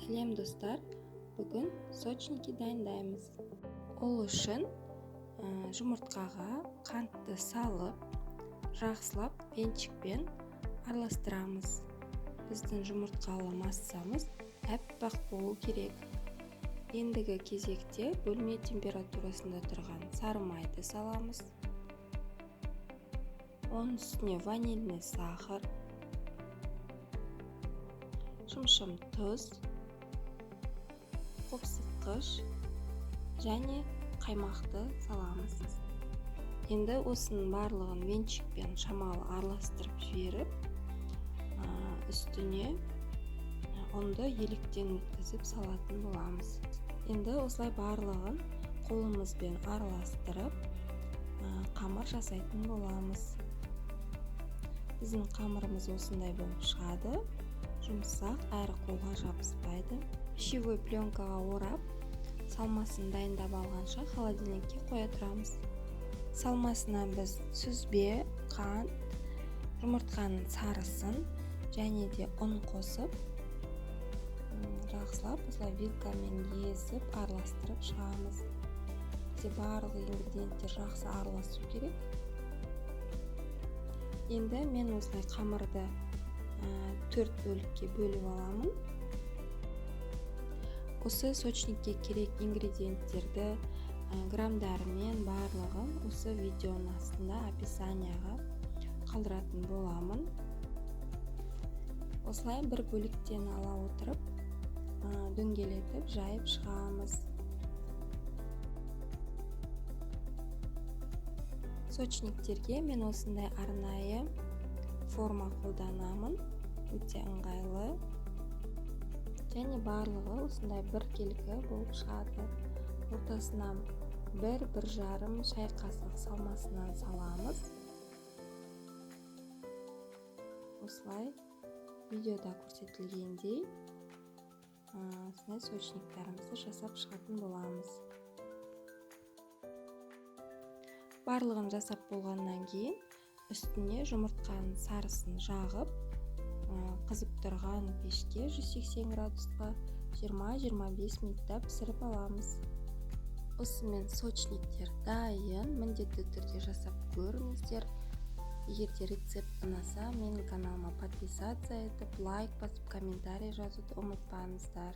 Сәлем достар, бүгін сочники дайындаймыз. Ол үшін жұмыртқаға қантты салып, жақсылап венчикпен араластырамыз. Біздің жұмыртқалы массамыз әппақ болу керек. Ендігі кезекте бөлме температурасында тұрған сары майды саламыз. Оның үстіне ванильный сахар, шымшым тұз, қопсытқыш және қаймақты саламыз. Енді осының барлығын венчикпен шамалы араластырып жіберіп, үстіне ұнды електен өткізіп салатын боламыз. Енді осылай барлығын қолымызбен араластырып, қамыр жасайтын боламыз. Біздің қамырымыз осындай болып шығады. Жұмсақ әрі қолға жабыспайды. Пищевой пленкаға орап, салмасын дайындап алғанша холодильникке қоя тұрамыз. Салмасына біз сүзбе, қант, жұмыртқаның сарысын және де ұн қосып, жақсылап осылай вилкамен езіп, араластырып шығамыз. Бізде барлық ингредиенттер жақсы араласу керек. Енді мен осылай қамырды 4 бөлікке бөліп аламын. Осы сочникке керек ингредиенттерді грамдарымен барлығын осы видеоның астында описанияға қалдыратын боламын. Осылай бір бөліктен ала отырып, дөңгелетіп жайып шығамыз. Сочниктерге мен осындай арнайы форма қолданамын. Өте ыңғайлы және барлығы осындай біркелкі болып шығады. Ортасына 1-1,5 шай қасық салмасынан саламыз. Осылай видеода көрсетілгендей осындай сочниктарымызды жасап шығатын боламыз. Барлығын жасап болғаннан кейін үстіне жұмыртқаның сарысын жағып, қызып тұрған пешке 180 градусқа 20-25 минутта пісіріп аламыз. Осымен сочниктер дайын, міндетті түрде жасап көріңіздер. Егер де рецепт ұнаса, менің каналыма подписаться етіп, лайк басып, комментарий жазуды ұмытпаңыздар.